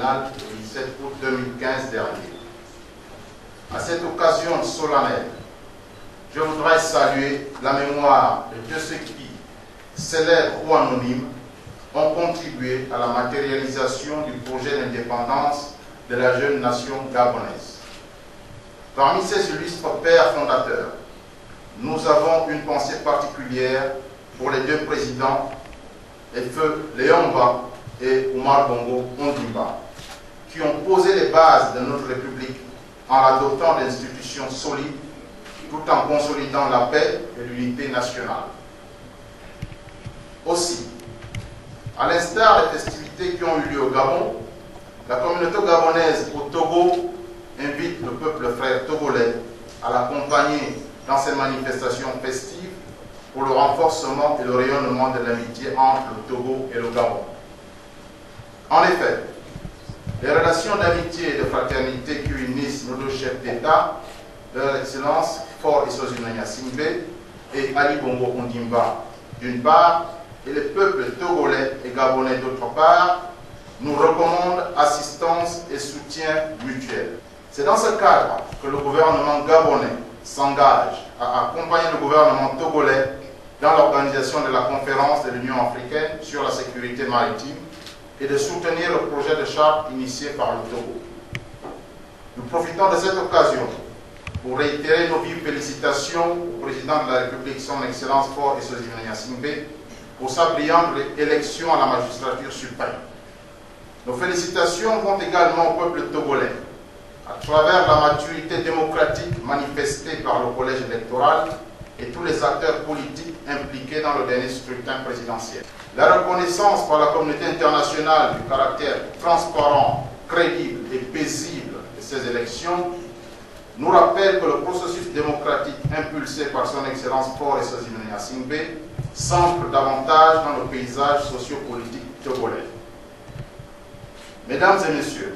national le 17 août 2015 dernier. À cette occasion solennelle, je voudrais saluer la mémoire de tous ceux qui, célèbres ou anonymes, ont contribué à la matérialisation du projet d'indépendance de la jeune nation gabonaise. Parmi ces illustres pères fondateurs, nous avons une pensée particulière pour les deux présidents, les feux Léon Mba et Oumar Bongo Ondimba, qui ont posé les bases de notre République en adoptant des institutions solides tout en consolidant la paix et l'unité nationale. Aussi, à l'instar des festivités qui ont eu lieu au Gabon, la communauté gabonaise au Togo invite le peuple frère togolais à l'accompagner dans ces manifestations festives pour le renforcement et le rayonnement de l'amitié entre le Togo et le Gabon. En effet, les relations d'amitié et de fraternité qui unissent nos deux chefs d'État, leur Excellence Faure Eswatini Gnassingbé et Ali Bongo Ondimba d'une part, et les peuples togolais et gabonais d'autre part, nous recommandent assistance et soutien mutuel. C'est dans ce cadre que le gouvernement gabonais s'engage à accompagner le gouvernement togolais dans l'organisation de la conférence de l'Union africaine sur la sécurité maritime et de soutenir le projet de charte initié par le Togo. Nous profitons de cette occasion pour réitérer nos vives félicitations au président de la République, son Excellence Faure Eswatini Gnassingbé, pour sa brillante élection à la magistrature suprême. Nos félicitations vont également au peuple togolais, à travers la maturité démocratique manifestée par le collège électoral et tous les acteurs politiques impliqués dans le dernier scrutin présidentiel. La reconnaissance par la communauté internationale du caractère transparent, crédible et paisible de ces élections nous rappelle que le processus démocratique impulsé par son Excellence Faure Eswatini Gnassingbé s'ancre davantage dans le paysage sociopolitique togolais. Mesdames et messieurs,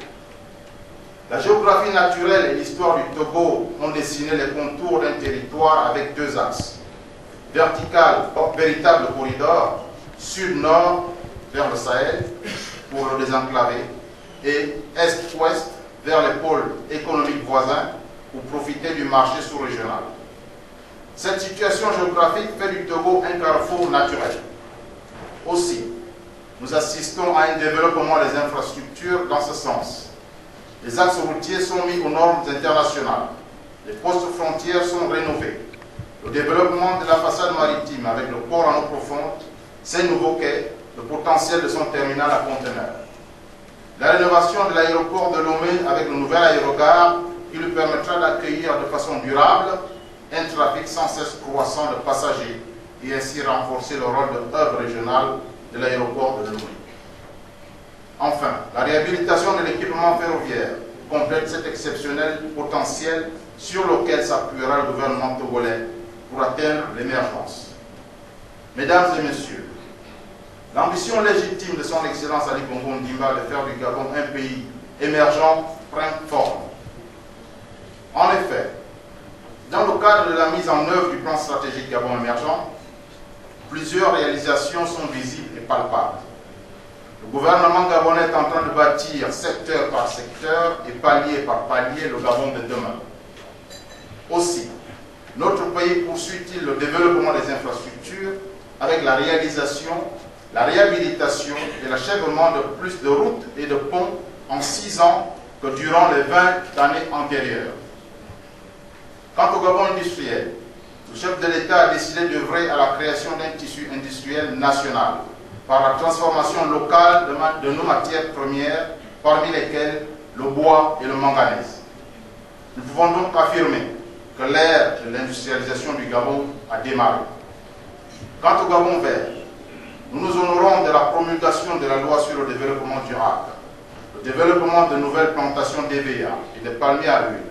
la géographie naturelle et l'histoire du Togo ont dessiné les contours d'un territoire avec deux axes. Vertical, véritable corridor, sud-nord vers le Sahel pour le désenclaver et est-ouest vers les pôles économiques voisins pour profiter du marché sous-régional. Cette situation géographique fait du Togo un carrefour naturel. Aussi, nous assistons à un développement des infrastructures dans ce sens. Les axes routiers sont mis aux normes internationales. Les postes frontières sont rénovés. Le développement de la façade maritime avec le port en eau profonde, ses nouveaux quais, le potentiel de son terminal à conteneurs. La rénovation de l'aéroport de Lomé avec le nouvel aérogare qui lui permettra d'accueillir de façon durable un trafic sans cesse croissant de passagers et ainsi renforcer le rôle de hub régional de l'aéroport de Lomé. Enfin, la réhabilitation de l'équipement ferroviaire complète cet exceptionnel potentiel sur lequel s'appuiera le gouvernement togolais pour atteindre l'émergence. Mesdames et messieurs, l'ambition légitime de son Excellence Ali Bongo Ondimba de faire du Gabon un pays émergent prend forme. En effet, dans le cadre de la mise en œuvre du plan stratégique Gabon émergent, plusieurs réalisations sont visibles et palpables. Le gouvernement gabonais est en train de bâtir secteur par secteur et palier par palier le Gabon de demain. Aussi, notre pays poursuit-il le développement des infrastructures avec la réalisation, la réhabilitation et l'achèvement de plus de routes et de ponts en 6 ans que durant les 20 années antérieures. Quant au Gabon industriel, le chef de l'État a décidé d'œuvrer à la création d'un tissu industriel national par la transformation locale de nos matières premières, parmi lesquelles le bois et le manganèse. Nous pouvons donc affirmer que l'ère de l'industrialisation du Gabon a démarré. Quant au Gabon vert, nous nous honorons de la promulgation de la loi sur le développement durable. Le développement de nouvelles plantations d'EVA et de palmiers à huile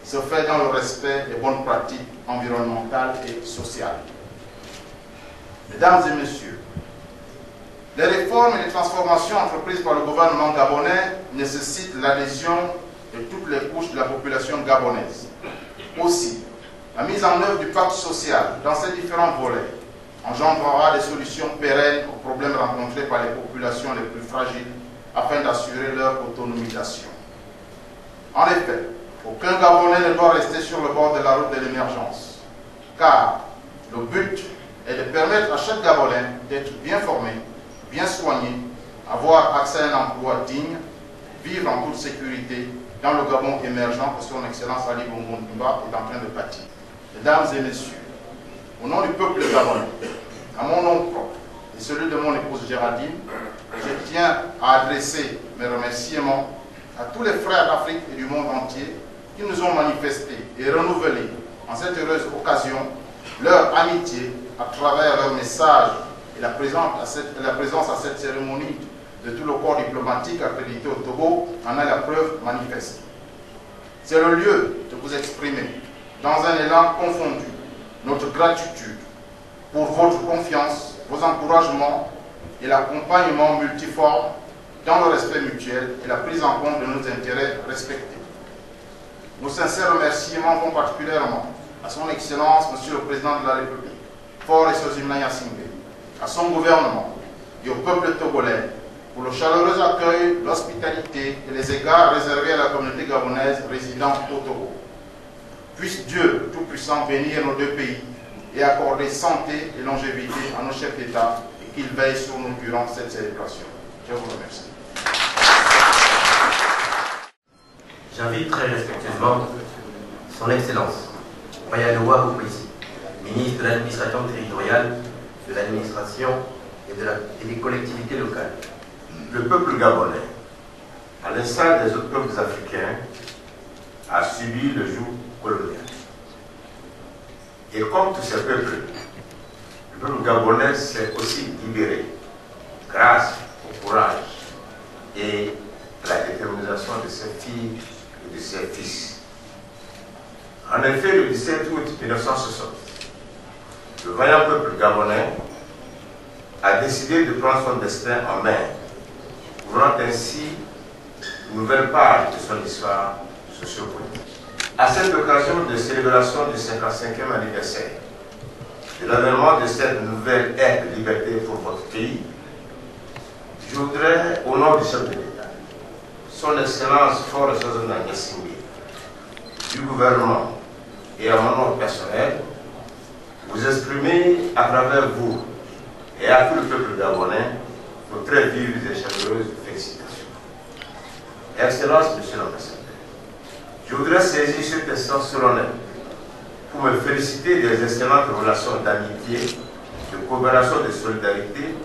se fait dans le respect des bonnes pratiques environnementales et sociales. Mesdames et messieurs, les réformes et les transformations entreprises par le gouvernement gabonais nécessitent l'adhésion de toutes les couches de la population gabonaise. Aussi, la mise en œuvre du pacte social dans ses différents volets engendrera des solutions pérennes aux problèmes rencontrés par les populations les plus fragiles afin d'assurer leur autonomisation. En effet, aucun Gabonais ne doit rester sur le bord de la route de l'émergence, car le but est de permettre à chaque Gabonais d'être bien formé, bien soigné, avoir accès à un emploi digne, vivre en toute sécurité dans le Gabon émergent que son Excellence Ali Bongo Ndimba est en train de bâtir. Mesdames et messieurs, au nom du peuple gabonais, à mon nom propre et celui de mon épouse Géraldine, je tiens à adresser mes remerciements à tous les frères d'Afrique et du monde entier qui nous ont manifesté et renouvelé en cette heureuse occasion leur amitié à travers leur message et la présence à cette cérémonie de tout le corps diplomatique accrédité au Togo en est la preuve manifeste. C'est le lieu de vous exprimer, dans un élan confondu, notre gratitude pour votre confiance, vos encouragements et l'accompagnement multiforme dans le respect mutuel et la prise en compte de nos intérêts respectés. Nos sincères remerciements vont particulièrement à son Excellence, Monsieur le Président de la République, Faure Essozimna Gnassingbé, à son gouvernement et au peuple togolais pour le chaleureux accueil, l'hospitalité et les égards réservés à la communauté gabonaise résidant au Togo. Puisse Dieu Tout-Puissant bénir nos deux pays et accorder santé et longévité à nos chefs d'État et qu'il veille sur nous durant cette célébration. Je vous remercie. J'invite très respectueusement Son Excellence, Bayaloua Boukouissi, ministre de l'administration territoriale, de l'administration et des collectivités locales. Le peuple gabonais, à l'instar des autres peuples africains, a subi le joug colonial. Et comme tous ces peuples, le peuple gabonais s'est aussi libéré grâce au courage et à la détermination de ses filles et de ses fils. En effet, le 17 août 1960, le vaillant peuple gabonais a décidé de prendre son destin en main, ouvrant ainsi une nouvelle page de son histoire sociopolitique. À cette occasion de célébration du 55e anniversaire de l'avènement de cette nouvelle ère de liberté pour votre pays, je voudrais, au nom du chef de l'État, son Excellence Faure Essozimna Gnassingbé, du gouvernement et à mon nom personnel, vous exprimer à travers vous et à tout le peuple gabonais nos très vives et chaleureuses félicitations. Excellence, Monsieur l'Ambassadeur, je voudrais saisir cet instant solennel pour me féliciter des excellentes relations d'amitié, de coopération et de solidarité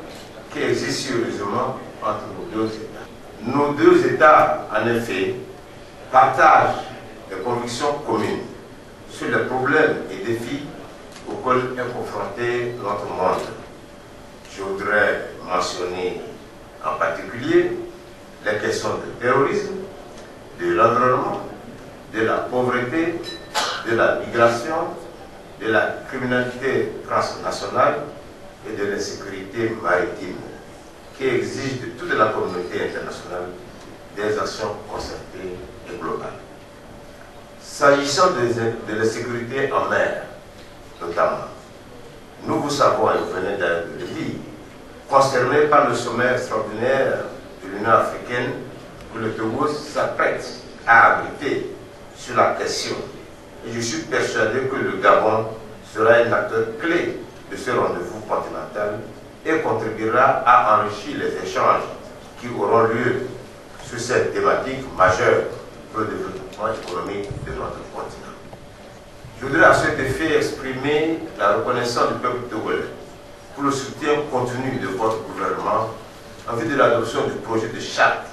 qui existent sérieusement entre nos deux États. Nos deux États, en effet, partagent des convictions communes sur les problèmes et défis auxquels est confronté notre monde. Je voudrais mentionner en particulier les questions du terrorisme, de l'environnement, de la pauvreté, de la migration, de la criminalité transnationale et de l'insécurité maritime, qui exigent de toute la communauté internationale des actions concertées et globales. S'agissant de l'insécurité en mer, notamment, nous vous savons, et vous venez de le dire, concerné par le sommet extraordinaire de l'Union africaine, que le Togo s'apprête à abriter sur la question. Et je suis persuadé que le Gabon sera un acteur clé de ce rendez-vous continental et contribuera à enrichir les échanges qui auront lieu sur cette thématique majeure pour le développement économique de notre continent. Je voudrais à cet effet exprimer la reconnaissance du peuple togolais pour le soutien continu de votre gouvernement en vue de l'adoption du projet de charte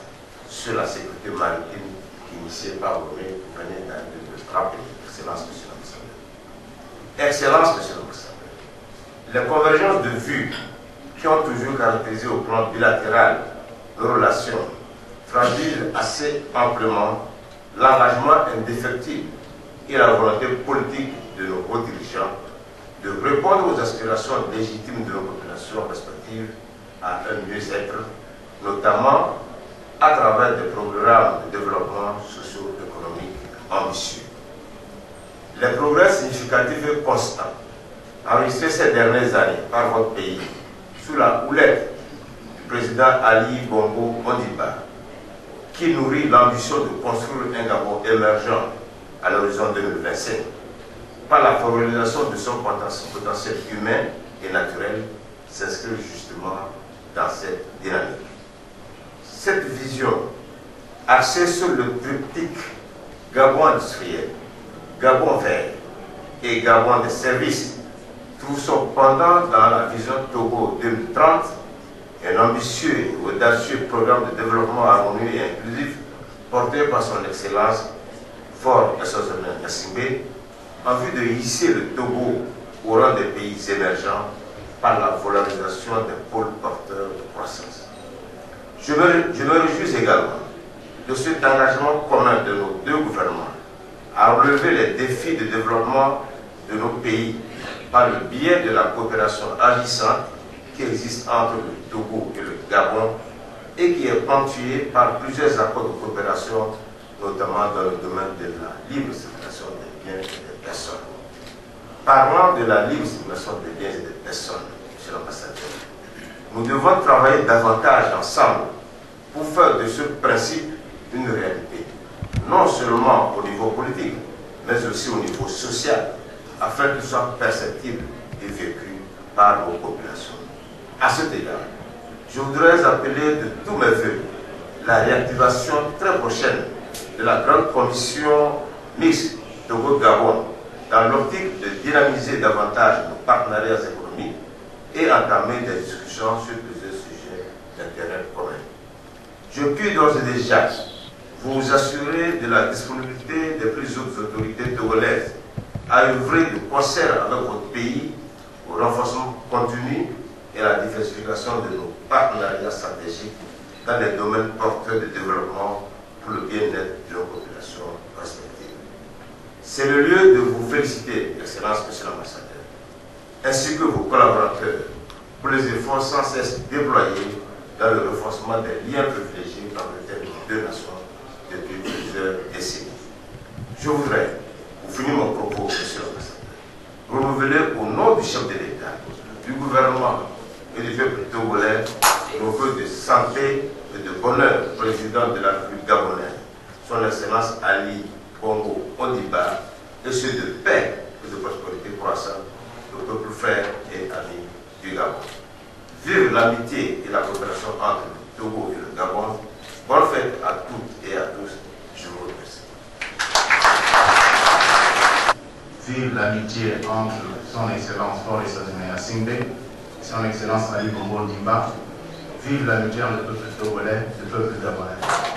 sur la sécurité maritime initié par vous venez de rappeler. Excellence, Monsieur l'Ambassadeur. Excellence, Monsieur l'Ambassadeur. Les convergences de vues qui ont toujours caractérisé au plan bilatéral nos relations traduisent assez amplement l'engagement indéfectible et la volonté politique de nos hauts dirigeants de répondre aux aspirations légitimes de nos populations respectives à un mieux-être, notamment à travers des programmes de développement socio-économique ambitieux. Les progrès significatifs et constants enregistrés ces dernières années par votre pays sous la houlette du président Ali Bongo Ondimba qui nourrit l'ambition de construire un Gabon émergent à l'horizon 2025 par la favorisation de son potentiel humain et naturel, s'inscrit justement dans cette dynamique. Cette vision, axée sur le triptyque Gabon industriel, Gabon vert et Gabon des services, trouve son pendant dans la vision Togo 2030, un ambitieux et audacieux programme de développement harmonieux et inclusif porté par son Excellence Faure Gnassingbé, en vue de hisser le Togo au rang des pays émergents par la valorisation des pôles porteurs de croissance. Je me réjouis également de cet engagement commun de nos deux gouvernements à relever les défis de développement de nos pays par le biais de la coopération agissante qui existe entre le Togo et le Gabon et qui est ponctuée par plusieurs accords de coopération, notamment dans le domaine de la libre circulation des biens et des personnes. Parlant de la libre circulation des biens et des personnes, monsieur l'ambassadeur, nous devons travailler davantage ensemble pour faire de ce principe une réalité, non seulement au niveau politique, mais aussi au niveau social, afin qu'il soit perceptible et vécu par nos populations. À cet égard, je voudrais appeler de tous mes voeux la réactivation très prochaine de la grande commission mixte Togo-Gabon dans l'optique de dynamiser davantage nos partenariats économiques et entamer des discussions sur plusieurs sujets d'intérêt commun. Je puis d'ores et déjà vous assurer de la disponibilité des plus hautes autorités togolaises à œuvrer de concert avec votre pays au renforcement continu et à la diversification de nos partenariats stratégiques dans les domaines porteurs de développement pour le bien-être de nos populations respectives. C'est le lieu de vous féliciter, Excellence, Monsieur l'Ambassadeur, ainsi que vos collaborateurs pour les efforts sans cesse déployés dans le renforcement des liens privilégiés entre les deux nations depuis plusieurs décennies. Je voudrais, pour finir mon propos, Monsieur l'Ambassadeur, renouveler au nom du chef de l'État, du gouvernement et du peuple togolais nos vœux de santé et de bonheur au président de la République gabonaise, son Excellence Ali Bongo Ondimba, et ceux de paix et de prospérité croissante, le peuple frère et ami du Gabon. Vive l'amitié et la coopération entre le Togo et le Gabon. Bonne fête à toutes et à tous. Je vous remercie. Vive l'amitié entre son Excellence Faure Gnassingbé et son Excellence Ali Bongo Ondimba. Vive l'amitié entre le peuple togolais et le peuple gabonais.